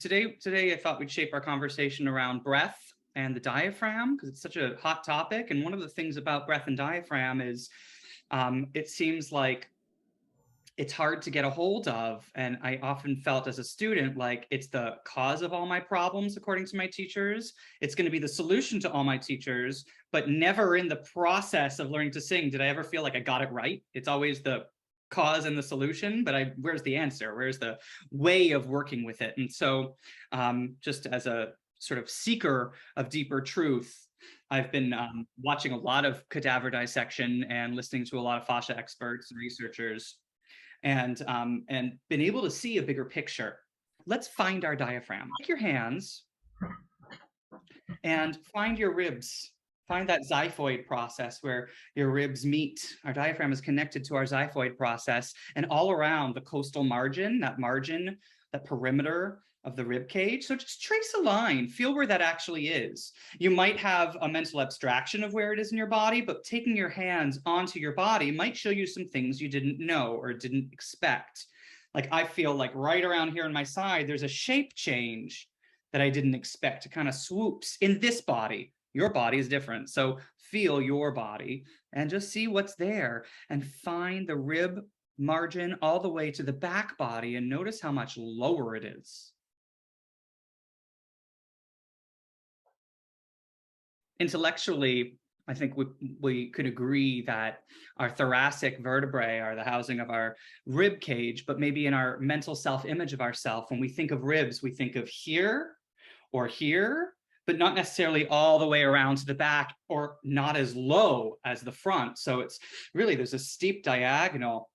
Today I thought we'd shape our conversation around breath and the diaphragm because it's such a hot topic. And one of the things about breath and diaphragm is it seems like it's hard to get a hold of. And I often felt as a student like it's the cause of all my problems, according to my teachers. It's going to be the solution to all my teachers, but never in the process of learning to sing did I ever feel like I got it right. It's always the cause and the solution, but where's the answer? Where's the way of working with it? And so just as a sort of seeker of deeper truth, I've been watching a lot of cadaver dissection and listening to a lot of fascia experts and researchers, and been able to see a bigger picture. Let's find our diaphragm. Take your hands and find your ribs. Find that xiphoid process where your ribs meet. Our diaphragm is connected to our xiphoid process, and all around the costal margin, that perimeter of the rib cage. So just trace a line, feel where that actually is. You might have a mental abstraction of where it is in your body, but taking your hands onto your body might show you some things you didn't know or didn't expect. Like I feel like right around here on my side, there's a shape change that I didn't expect. It kind of swoops in this body. Your body is different. So feel your body and just see what's there and find the rib margin all the way to the back body and notice how much lower it is. Intellectually, I think we could agree that our thoracic vertebrae are the housing of our rib cage, but maybe in our mental self-image of ourselves, when we think of ribs, we think of here or here, but not necessarily all the way around to the back or not as low as the front. So it's really, there's a steep diagonal,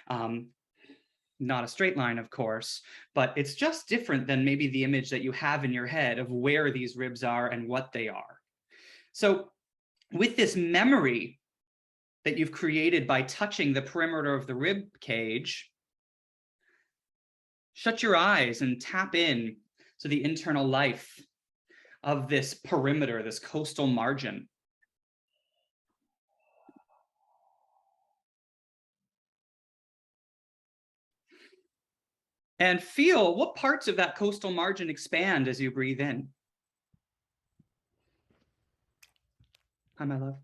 not a straight line, of course, but it's just different than maybe the image that you have in your head of where these ribs are and what they are. So with this memory that you've created by touching the perimeter of the rib cage, shut your eyes and tap in to the internal life of this perimeter, this costal margin. And feel what parts of that costal margin expand as you breathe in. Hi, my love.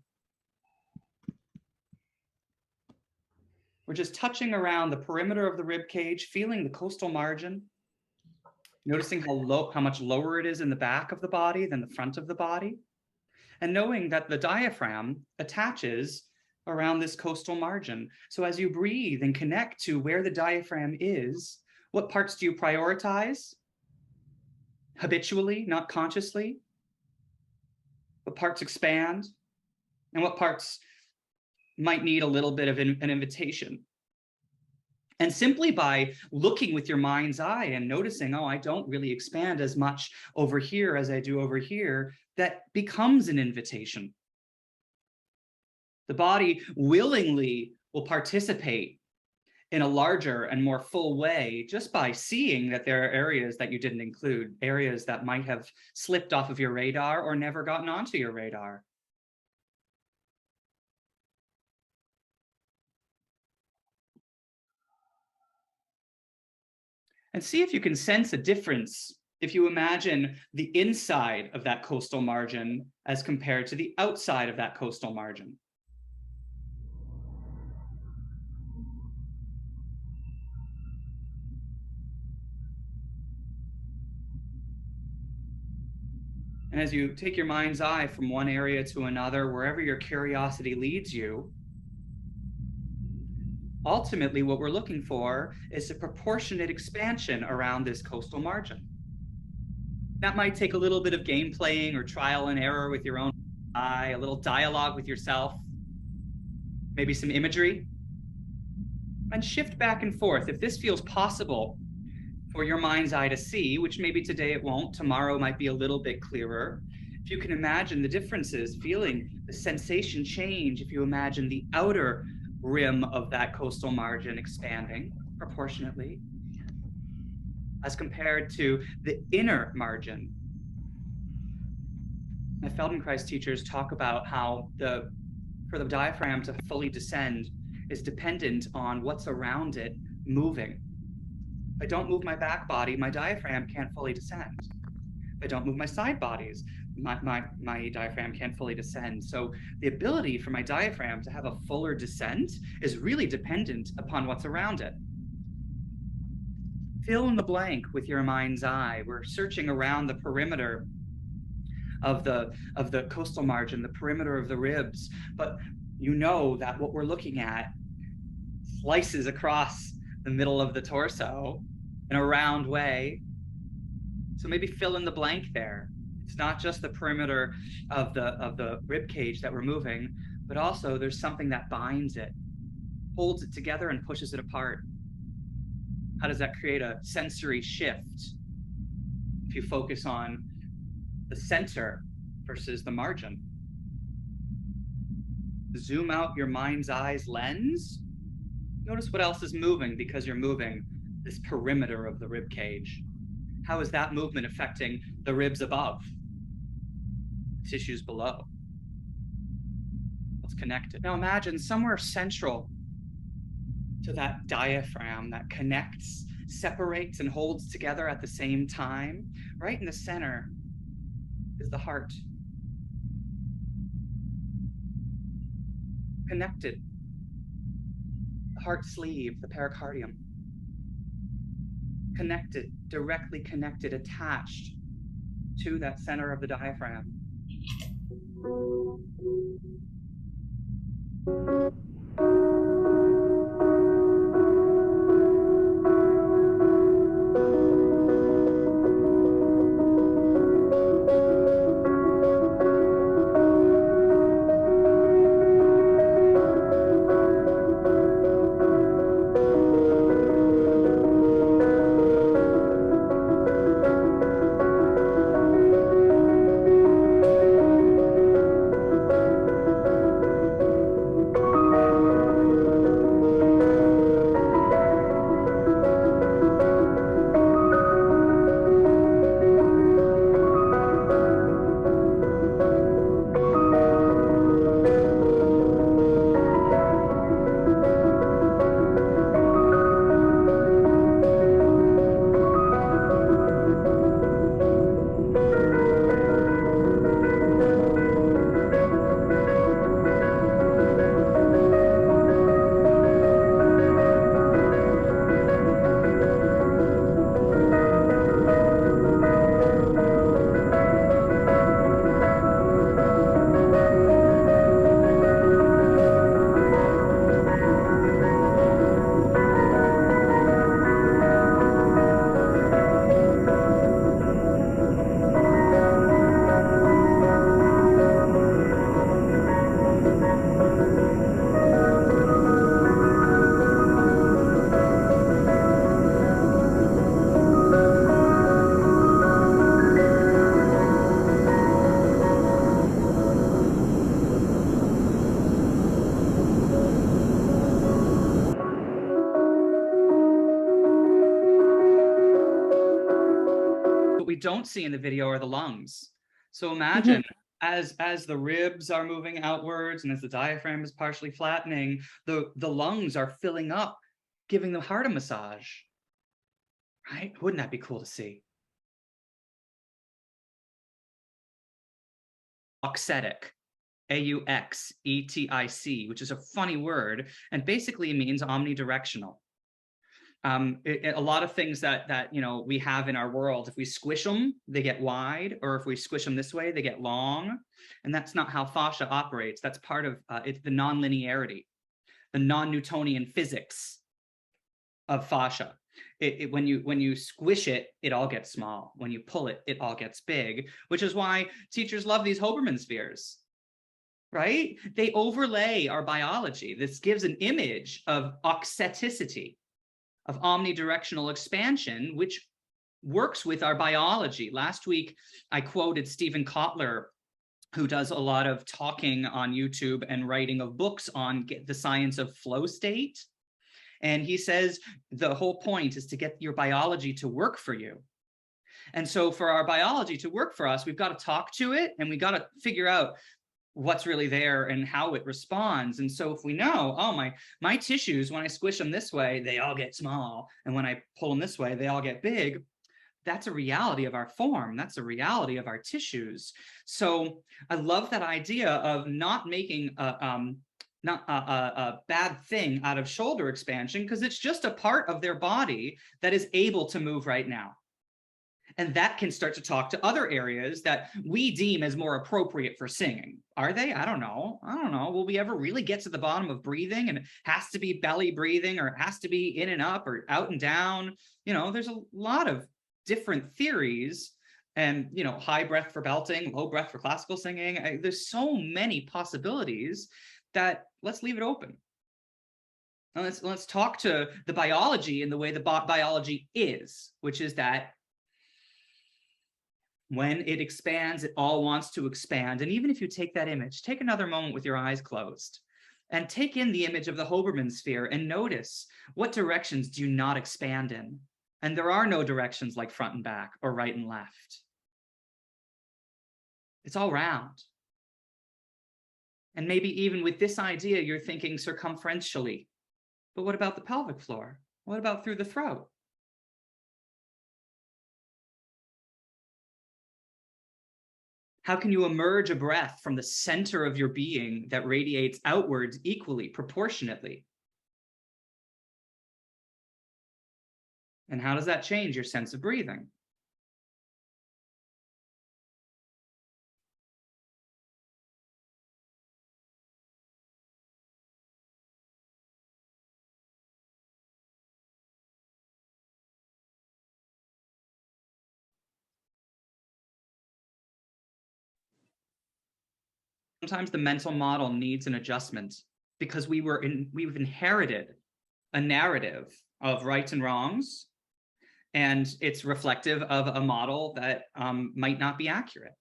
We're just touching around the perimeter of the rib cage, feeling the costal margin, noticing how much lower it is in the back of the body than the front of the body, and knowing that the diaphragm attaches around this costal margin. So as you breathe and connect to where the diaphragm is, what parts do you prioritize? Habitually, not consciously? What parts expand? And what parts might need a little bit of an invitation? And simply by looking with your mind's eye and noticing, oh, I don't really expand as much over here as I do over here, that becomes an invitation. The body willingly will participate in a larger and more full way just by seeing that there are areas that you didn't include, areas that might have slipped off of your radar or never gotten onto your radar. And see if you can sense a difference if you imagine the inside of that costal margin as compared to the outside of that costal margin. And as you take your mind's eye from one area to another, wherever your curiosity leads you, ultimately what we're looking for is a proportionate expansion around this costal margin. That might take a little bit of game playing or trial and error with your own eye, a little dialogue with yourself, maybe some imagery, and shift back and forth. If this feels possible for your mind's eye to see, which maybe today it won't, tomorrow might be a little bit clearer. If you can imagine the differences, feeling the sensation change, if you imagine the outer rim of that costal margin expanding proportionately as compared to the inner margin. My Feldenkrais teachers talk about how for the diaphragm to fully descend is dependent on what's around it moving. If I don't move my back body, my diaphragm can't fully descend. If I don't move my side bodies, my diaphragm can't fully descend. So the ability for my diaphragm to have a fuller descent is really dependent upon what's around it. Fill in the blank with your mind's eye. We're searching around the perimeter of the costal margin, the perimeter of the ribs, but you know that what we're looking at slices across the middle of the torso in a round way. So maybe fill in the blank there. It's not just the perimeter of the rib cage that we're moving, but also there's something that binds it, holds it together and pushes it apart. How does that create a sensory shift? If you focus on the center versus the margin. Zoom out your mind's eye's lens. Notice what else is moving because you're moving this perimeter of the rib cage. How is that movement affecting the ribs above, tissues below? What's connected? Now imagine somewhere central to that diaphragm that connects, separates, and holds together at the same time, right in the center is the heart. Connected, the heart sleeve, the pericardium. Connected, directly connected, attached to that center of the diaphragm. Don't see in the video are the lungs. So imagine as the ribs are moving outwards and as the diaphragm is partially flattening, the lungs are filling up, giving the heart a massage. Right? Wouldn't that be cool to see? Auxetic, A-U-X-E-T-I-C, which is a funny word and basically means omnidirectional. A lot of things that we have in our world, if we squish them, they get wide, or if we squish them this way, they get long. And that's not how fascia operates. That's part of it's the non-linearity, the non-Newtonian physics of fascia. When you squish it, it all gets small. When you pull it, it all gets big, which is why teachers love these Hoberman spheres. Right? They overlay our biology. This gives an image of auxeticity, of omnidirectional expansion, which works with our biology. Last week, I quoted Stephen Kotler, who does a lot of talking on YouTube and writing of books on the science of flow state. And he says the whole point is to get your biology to work for you. And so for our biology to work for us, we've got to talk to it and we got to figure out what's really there and how it responds. And so if we know, oh, my tissues, when I squish them this way, they all get small, and when I pull them this way, they all get big, that's a reality of our form. That's a reality of our tissues. So I love that idea of not making a bad thing out of shoulder expansion, because it's just a part of their body that is able to move right now. And that can start to talk to other areas that we deem as more appropriate for singing. Are they? I don't know. I don't know. Will we ever really get to the bottom of breathing, and it has to be belly breathing, or it has to be in and up, or out and down? You know, there's a lot of different theories, and, you know, high breath for belting, low breath for classical singing. There's so many possibilities that let's leave it open. And let's talk to the biology in the way the biology is, which is that when it expands, it all wants to expand. And even if you take that image, take another moment with your eyes closed and take in the image of the Hoberman sphere and notice, what directions do you not expand in? And there are no directions like front and back or right and left. It's all round. And maybe even with this idea, you're thinking circumferentially. But what about the pelvic floor? What about through the throat? How can you emerge a breath from the center of your being that radiates outwards equally, proportionately? And how does that change your sense of breathing? Sometimes the mental model needs an adjustment because we've inherited a narrative of rights and wrongs, and it's reflective of a model that might not be accurate.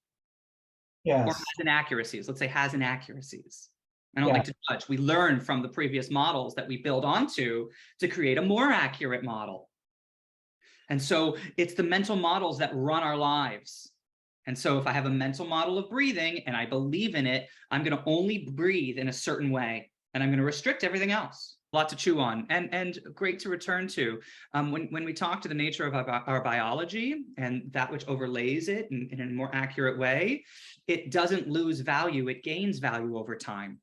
Yes. Or has inaccuracies. Let's say has inaccuracies. I don't Yeah. like to judge. We learn from the previous models that we build onto to create a more accurate model. And so it's the mental models that run our lives. And so if I have a mental model of breathing and I believe in it, I'm going to only breathe in a certain way, and I'm going to restrict everything else. A lot to chew on, and great to return to. When we talk to the nature of our biology and that which overlays it in a more accurate way, it doesn't lose value, it gains value over time.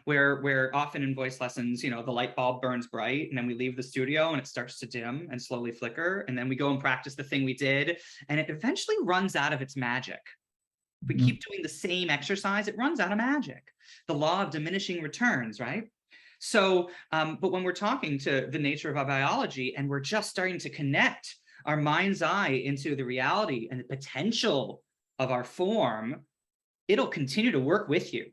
Where often in voice lessons, you know, the light bulb burns bright and then we leave the studio and it starts to dim and slowly flicker. And then we go and practice the thing we did, and it eventually runs out of its magic. If we keep doing the same exercise, it runs out of magic. The law of diminishing returns, right? So, but when we're talking to the nature of our biology and we're just starting to connect our mind's eye into the reality and the potential of our form, it'll continue to work with you.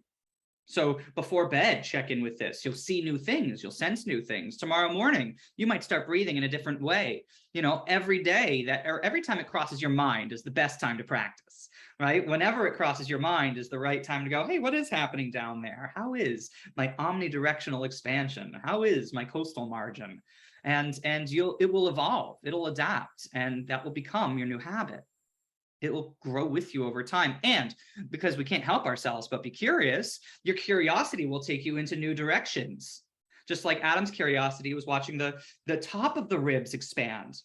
So before bed, check in with this. You'll see new things. You'll sense new things. Tomorrow morning, you might start breathing in a different way. You know, every day or every time it crosses your mind is the best time to practice, right? Whenever it crosses your mind is the right time to go, hey, what is happening down there? How is my omnidirectional expansion? How is my coastal margin? And it will evolve. It'll adapt, and that will become your new habit. It will grow with you over time. And because we can't help ourselves but be curious, your curiosity will take you into new directions. Just like Adam's curiosity was watching the top of the ribs expand,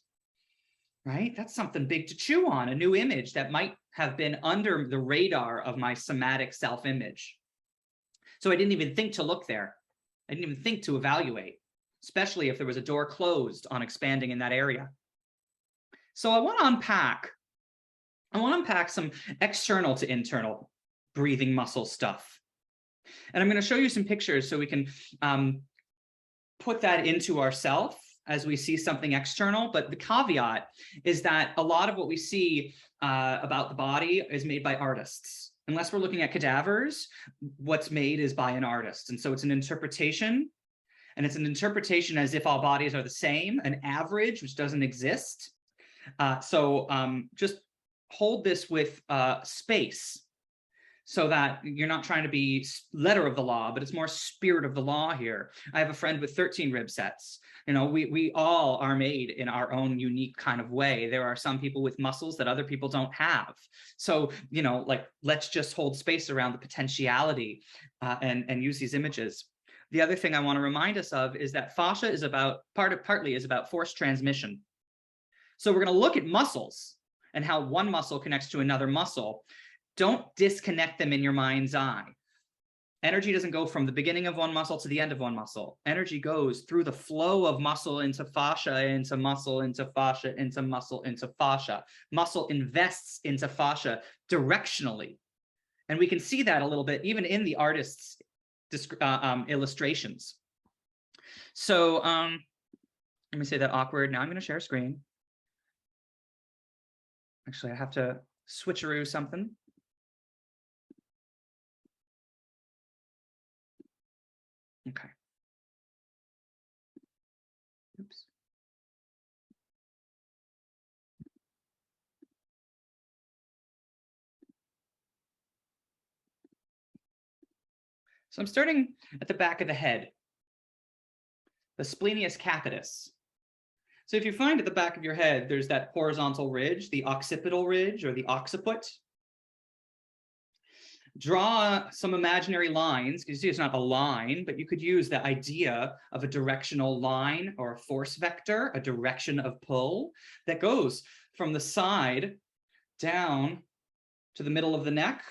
right? That's something big to chew on, a new image that might have been under the radar of my somatic self-image. So I didn't even think to look there. I didn't even think to evaluate, especially if there was a door closed on expanding in that area. So I want to unpack some external to internal breathing muscle stuff. And I'm going to show you some pictures so we can put that into ourself as we see something external. But the caveat is that a lot of what we see about the body is made by artists. Unless we're looking at cadavers, what's made is by an artist. And so it's an interpretation. And it's an interpretation as if all bodies are the same, an average, which doesn't exist. So just hold this with space. so that you're not trying to be letter of the law, but it's more spirit of the law here. I have a friend with 13 rib sets. You know, we all are made in our own unique kind of way. There are some people with muscles that other people don't have. So, you know, like, let's just hold space around the potentiality and use these images. The other thing I want to remind us of is that fascia is about, partly is about force transmission. So we're going to look at muscles and how one muscle connects to another muscle. Don't disconnect them in your mind's eye. Energy doesn't go from the beginning of one muscle to the end of one muscle. Energy goes through the flow of muscle into fascia, into muscle, into fascia, into muscle, into fascia. Muscle invests into fascia directionally. And we can see that a little bit even in the artist's illustrations. So let me say that awkward. Now I'm going to share a screen. Actually, I have to switcheroo something. Okay. Oops. So I'm starting at the back of the head, the splenius capitis. So if you find at the back of your head, there's that horizontal ridge, the occipital ridge or the occiput. Draw some imaginary lines. You see it's not a line, but you could use the idea of a directional line or a force vector, a direction of pull that goes from the side down to the middle of the neck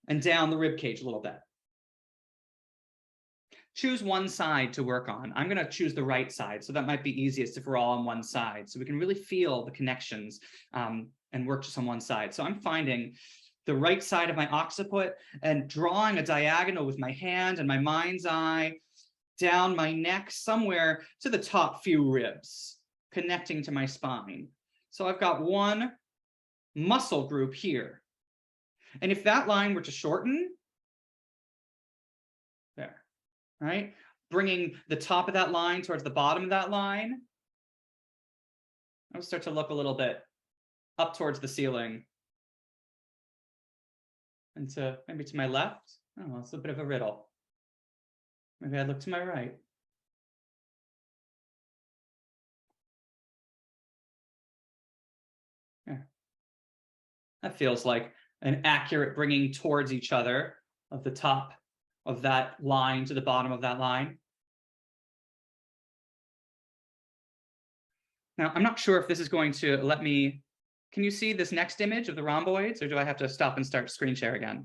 and down the rib cage a little bit. Choose one side to work on. I'm going to choose the right side, so that might be easiest if we're all on one side, so we can really feel the connections and work just on one side. So I'm finding the right side of my occiput and drawing a diagonal with my hand and my mind's eye down my neck somewhere to the top few ribs, connecting to my spine. So I've got one muscle group here. And if that line were to shorten, there, right? Bringing the top of that line towards the bottom of that line, I'll start to look a little bit up towards the ceiling. And to maybe to my left. Oh, it's a bit of a riddle. Maybe I look to my right. Yeah. That feels like an accurate bringing towards each other of the top of that line to the bottom of that line. Now, I'm not sure if this is going to let me, can you see this next image of the rhomboids, or do I have to stop and start screen share again?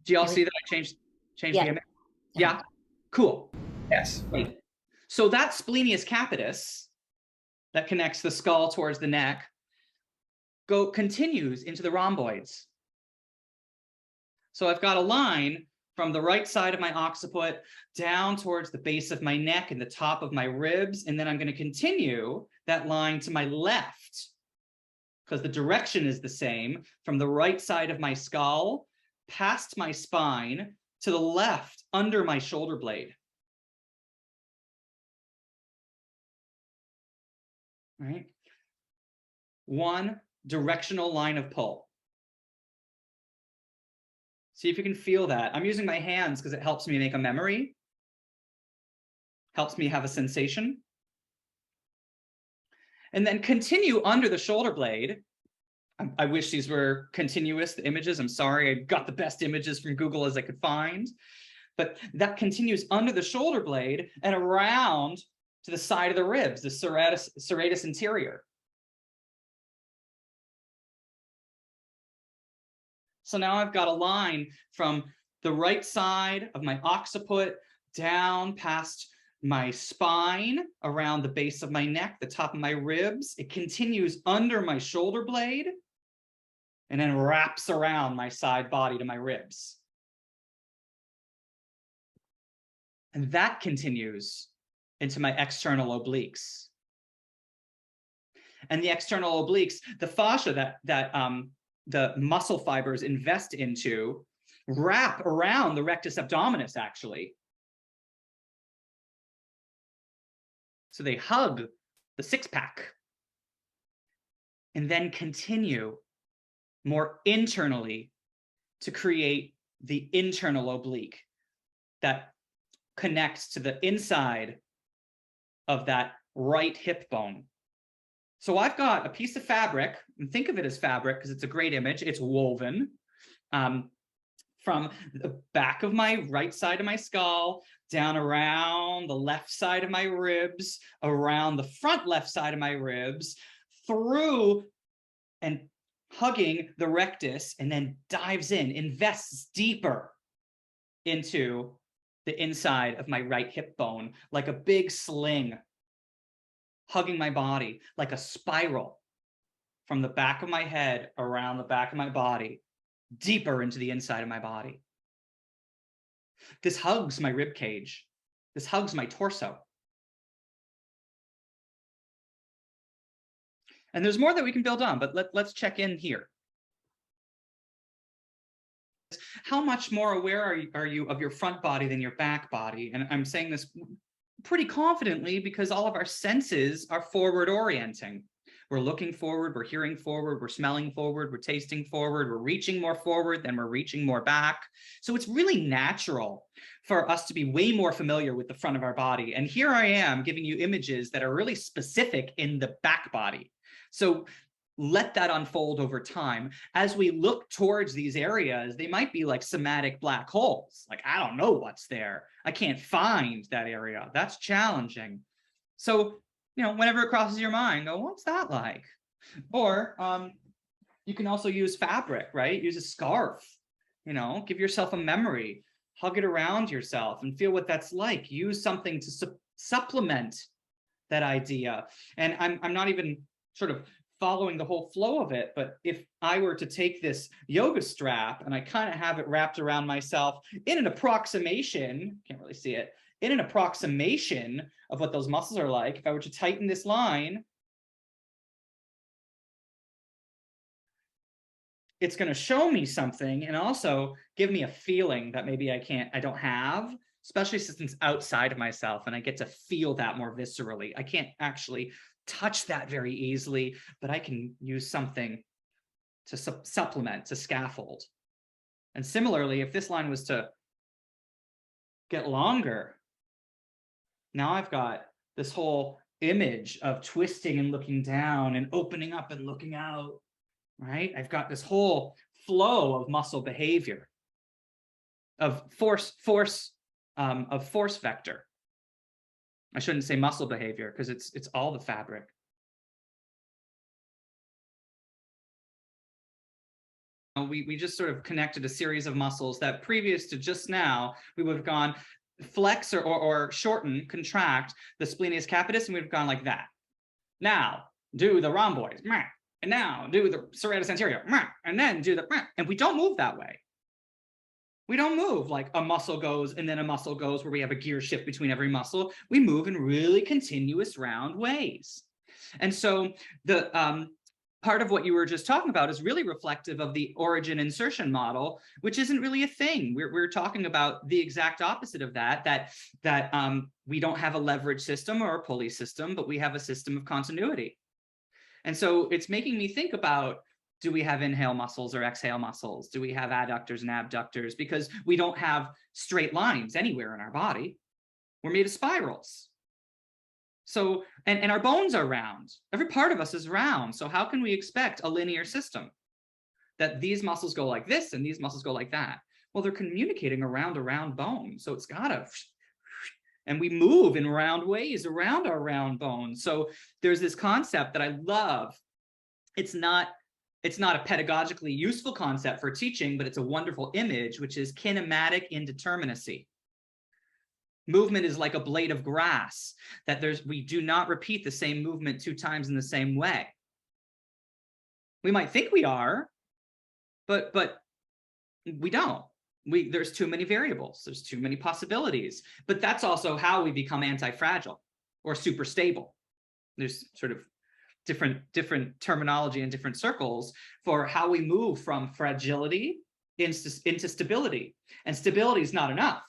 Do y'all see that I changed the image? Yeah, cool. Yes. Right. So that splenius capitis that connects the skull towards the neck continues into the rhomboids. So I've got a line from the right side of my occiput down towards the base of my neck and the top of my ribs, and then I'm going to continue that line to my left because the direction is the same, from the right side of my skull past my spine to the left under my shoulder blade. Right? One directional line of pull. See if you can feel that. I'm using my hands because it helps me make a memory, helps me have a sensation. And then continue under the shoulder blade. I wish these were continuous, the images. I'm sorry, I got the best images from Google as I could find. But that continues under the shoulder blade and around to the side of the ribs, the serratus anterior. So now I've got a line from the right side of my occiput down past my spine, around the base of my neck, the top of my ribs. It continues under my shoulder blade and then wraps around my side body to my ribs. And that continues into my external obliques. And the external obliques, the fascia that the muscle fibers invest into, wrap around the rectus abdominis, actually. So they hug the six-pack. and then continue more internally to create the internal oblique that connects to the inside of that right hip bone. So I've got a piece of fabric, and think of it as fabric because it's a great image. It's woven from the back of my right side of my skull, down around the left side of my ribs, around the front left side of my ribs, through and hugging the rectus, and then dives in, invests deeper into the inside of my right hip bone, like a big sling, hugging my body like a spiral from the back of my head around the back of my body, deeper into the inside of my body. This hugs my rib cage. This hugs my torso. And there's more that we can build on, but let's check in here. How much more aware are you of your front body than your back body? And I'm saying this pretty confidently because all of our senses are forward orienting. We're looking forward, we're hearing forward, we're smelling forward, we're tasting forward, we're reaching more forward than we're reaching more back. So it's really natural for us to be way more familiar with the front of our body. And here I am giving you images that are really specific in the back body. So let that unfold over time. As we look towards these areas, they might be like somatic black holes. Like, I don't know what's there. I can't find that area. That's challenging. So, whenever it crosses your mind, go, what's that like? Or you can also use fabric, right? Use a scarf, give yourself a memory, hug it around yourself and feel what that's like. Use something to supplement that idea. And I'm not even sort of following the whole flow of it, but if I were to take this yoga strap and I kind of have it wrapped around myself in an approximation, can't really see it, in an approximation of what those muscles are like, if I were to tighten this line, it's going to show me something and also give me a feeling that maybe I don't have, especially since it's outside of myself and I get to feel that more viscerally. I can't actually touch that very easily, but I can use something to supplement, to scaffold. And similarly, if this line was to get longer, now I've got this whole image of twisting and looking down and opening up and looking out, right? I've got this whole flow of muscle behavior, of force vector. I shouldn't say muscle behavior because it's all the fabric. We just sort of connected a series of muscles that previous to just now, we would have gone flex or shorten, contract the splenius capitis, and we'd have gone like that. Now do the rhomboids, and now do the serratus anterior, and then do the, and we don't move that way. We don't move like a muscle goes and then a muscle goes where we have a gear shift between every muscle. We move in really continuous round ways. And so the part of what you were just talking about is really reflective of the origin insertion model, which isn't really a thing. We're talking about the exact opposite of that we don't have a leverage system or a pulley system, but we have a system of continuity. And so it's making me think about, do we have inhale muscles or exhale muscles? Do we have adductors and abductors? Because we don't have straight lines anywhere in our body. We're made of spirals. So, and our bones are round. Every part of us is round. So how can we expect a linear system? That these muscles go like this and these muscles go like that? Well, they're communicating around a round bone. So it's gotta, and we move in round ways around our round bone. So there's this concept that I love. It's not a pedagogically useful concept for teaching, but it's a wonderful image, which is kinematic indeterminacy. Movement is like a blade of grass, that we do not repeat the same movement 2 times in the same way. We might think we are, but we don't. There's too many variables. There's too many possibilities. But that's also how we become anti-fragile or super stable. There's sort of different terminology in different circles for how we move from fragility into stability. And stability is not enough.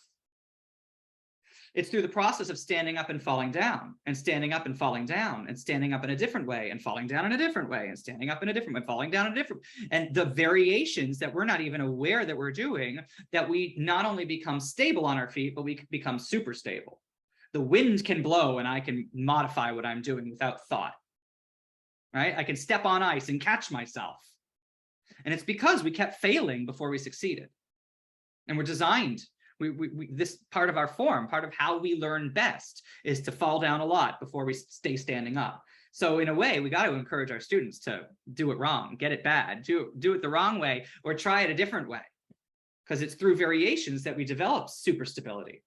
It's through the process of standing up and falling down, and standing up and falling down, and standing up in a different way, and falling down in a different way, and standing up in a different way, falling down in a different, and the variations that we're not even aware that we're doing, that we not only become stable on our feet, but we become super stable. The wind can blow and I can modify what I'm doing without thought, right? I can step on ice and catch myself. And it's because we kept failing before we succeeded. And we're designed, this part of our form, part of how we learn best is to fall down a lot before we stay standing up. So in a way, we got to encourage our students to do it wrong, get it bad, do it the wrong way, or try it a different way. Because it's through variations that we develop super stability.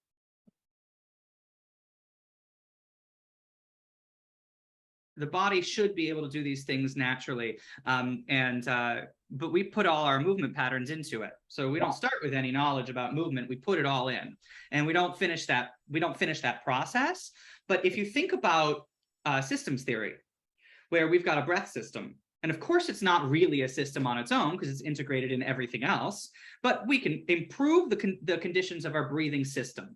The body should be able to do these things naturally, but we put all our movement patterns into it. So we don't start with any knowledge about movement. We put it all in, and we don't finish that. We don't finish that process. But if you think about systems theory, where we've got a breath system, and of course it's not really a system on its own because it's integrated in everything else, but we can improve the conditions of our breathing system.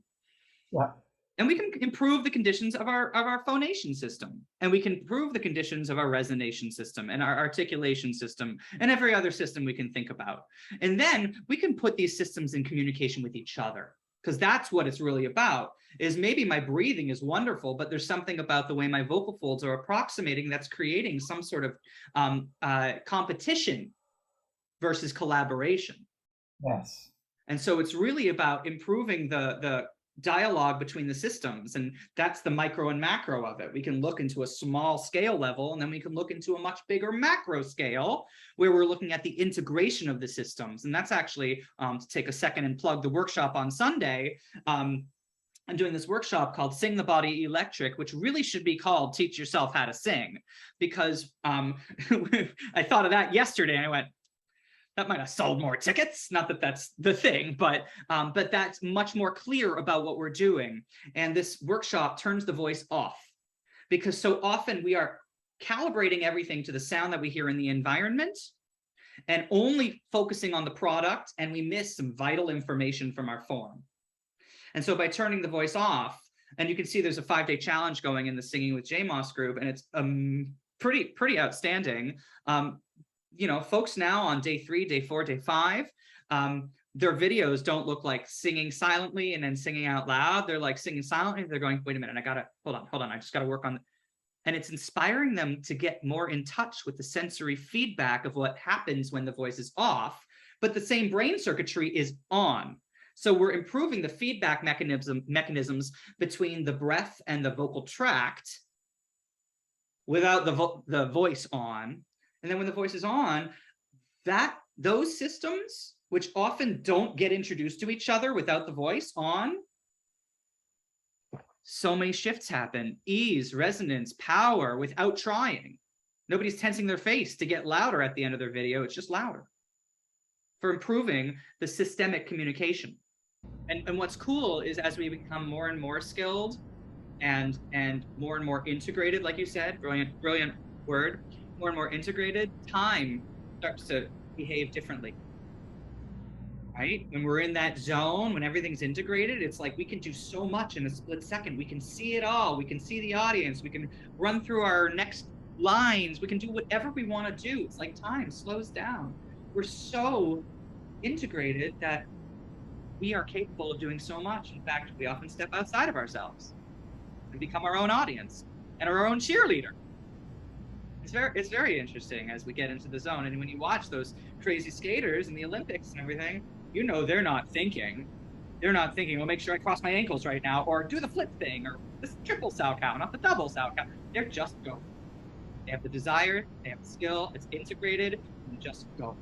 Yeah. And we can improve the conditions of our phonation system, and we can improve the conditions of our resonation system and our articulation system and every other system we can think about. And then we can put these systems in communication with each other, because that's what it's really about. Is maybe my breathing is wonderful, but there's something about the way my vocal folds are approximating that's creating some sort of competition versus collaboration. Yes. And so it's really about improving the dialogue between the systems, and that's the micro and macro of it. We can look into a small scale level, and then we can look into a much bigger macro scale where we're looking at the integration of the systems. And that's actually, to take a second and plug the workshop on Sunday, I'm doing this workshop called Sing the Body Electric, which really should be called Teach Yourself How to Sing, because I thought of that yesterday and I went, that might have sold more tickets. Not that that's the thing, but that's much more clear about what we're doing. And this workshop turns the voice off, because so often we are calibrating everything to the sound that we hear in the environment and only focusing on the product, and we miss some vital information from our form. And so by turning the voice off, and you can see there's a 5-day challenge going in the Singing with JMOS group, and it's pretty outstanding. You know, folks now on day 3, day 4, day 5, their videos don't look like singing silently and then singing out loud. They're like singing silently. They're going, wait a minute, I gotta, hold on. I just gotta work on, and it's inspiring them to get more in touch with the sensory feedback of what happens when the voice is off, but the same brain circuitry is on. So we're improving the feedback mechanisms between the breath and the vocal tract without the voice on. And then when the voice is on, those systems, which often don't get introduced to each other without the voice on, so many shifts happen. Ease, resonance, power, without trying. Nobody's tensing their face to get louder at the end of their video. It's just louder. For improving the systemic communication. And what's cool is as we become more and more skilled and more integrated, like you said, brilliant word, more and more integrated, time starts to behave differently, right? When we're in that zone, when everything's integrated, it's like we can do so much in a split second. We can see it all. We can see the audience. We can run through our next lines. We can do whatever we want to do. It's like time slows down. We're so integrated that we are capable of doing so much. In fact, we often step outside of ourselves and become our own audience and our own cheerleader. It's very interesting as we get into the zone. And when you watch those crazy skaters in the Olympics and everything, you know they're not thinking, well, make sure I cross my ankles right now, or do the flip thing, or this triple sow cow, not the double sow cow. They're just going. They have the desire, they have the skill, it's integrated, and just go.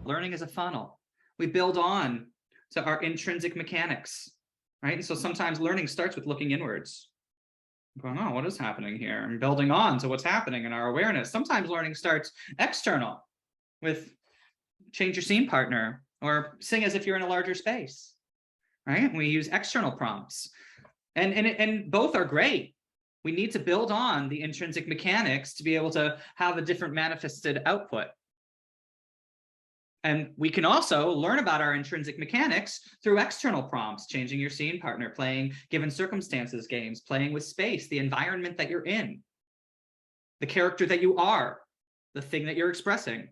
Learning is a funnel. We build on to our intrinsic mechanics, right? And so sometimes learning starts with looking inwards. Going, oh, what is happening here? And building on to what's happening in our awareness. Sometimes learning starts external with change your scene partner or sing as if you're in a larger space, right? And we use external prompts, and both are great. We need to build on the intrinsic mechanics to be able to have a different manifested output. And we can also learn about our intrinsic mechanics through external prompts, changing your scene partner, playing given circumstances games, playing with space, the environment that you're in, the character that you are, the thing that you're expressing.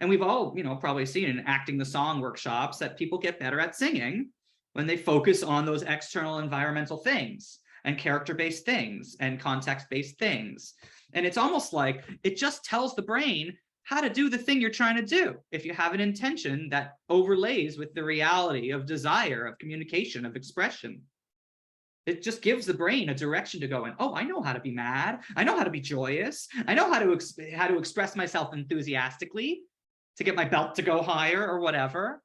And we've all, probably seen in acting the song workshops that people get better at singing when they focus on those external environmental things and character-based things and context-based things. And it's almost like it just tells the brain how to do the thing you're trying to do. If you have an intention that overlays with the reality of desire, of communication, of expression, it just gives the brain a direction to go in. Oh, I know how to be mad. I know how to be joyous. I know how to express myself enthusiastically to get my belt to go higher or whatever.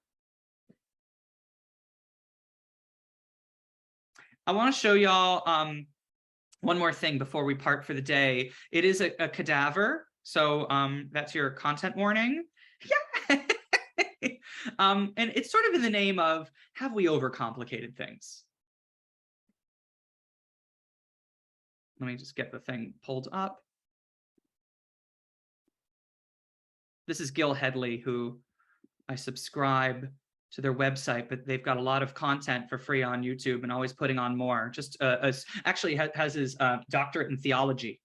I want to show y'all one more thing before we part for the day. It is a cadaver. So that's your content warning. Yeah. And it's sort of in the name of, have we overcomplicated things? Let me just get the thing pulled up. This is Gil Headley, who I subscribe to their website, but they've got a lot of content for free on YouTube and always putting on more. Just actually has his doctorate in theology.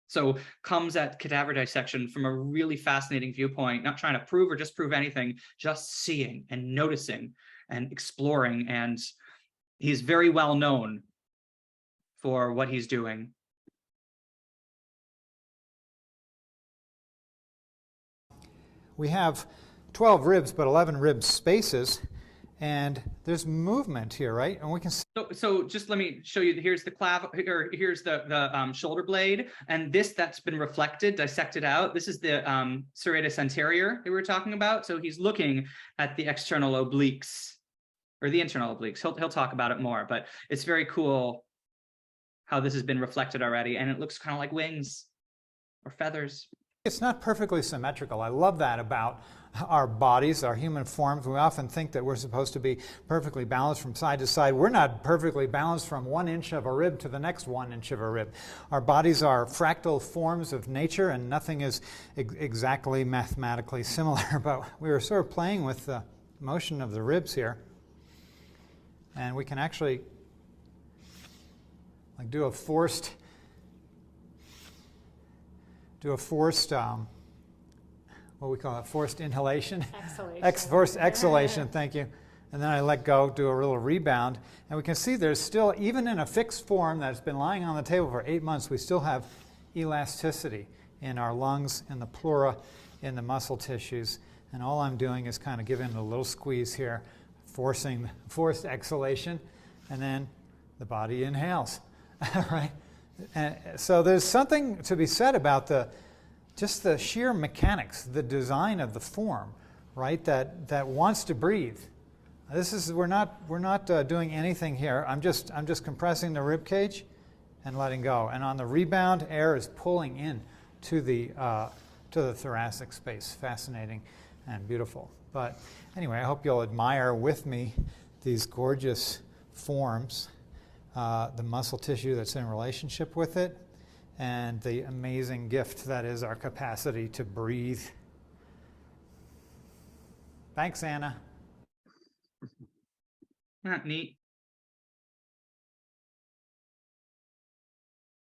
So comes at cadaver dissection from a really fascinating viewpoint, not trying to prove or disprove anything, just seeing and noticing and exploring. And he's very well known for what he's doing. We have 12 ribs, but 11 rib spaces. And there's movement here, right? And we can see. So just let me show you. Here's the here's the shoulder blade, and that's been reflected, dissected out. This is the serratus anterior that we were talking about. So he's looking at the external obliques, or the internal obliques. He'll talk about it more, but it's very cool how this has been reflected already, and it looks kind of like wings or feathers. It's not perfectly symmetrical. I love that about our bodies, our human forms. We often think that we're supposed to be perfectly balanced from side to side. We're not perfectly balanced from 1 inch of a rib to the next 1 inch of a rib. Our bodies are fractal forms of nature, and nothing is exactly mathematically similar. But we were sort of playing with the motion of the ribs here. And we can actually do a forced what we call it, forced inhalation. Exhalation. Forced exhalation, thank you. And then I let go, do a little rebound. And we can see there's still, even in a fixed form that's been lying on the table for 8 months, we still have elasticity in our lungs, in the pleura, in the muscle tissues. And all I'm doing is kind of giving a little squeeze here, forced exhalation, and then the body inhales, right? And so there's something to be said about just the sheer mechanics, the design of the form, right? That wants to breathe. We're not doing anything here. I'm just compressing the rib cage and letting go. And on the rebound, air is pulling in to the thoracic space. Fascinating and beautiful. But anyway, I hope you'll admire with me these gorgeous forms. The muscle tissue that's in relationship with it, and the amazing gift that is our capacity to breathe. Thanks, Anna. Not neat.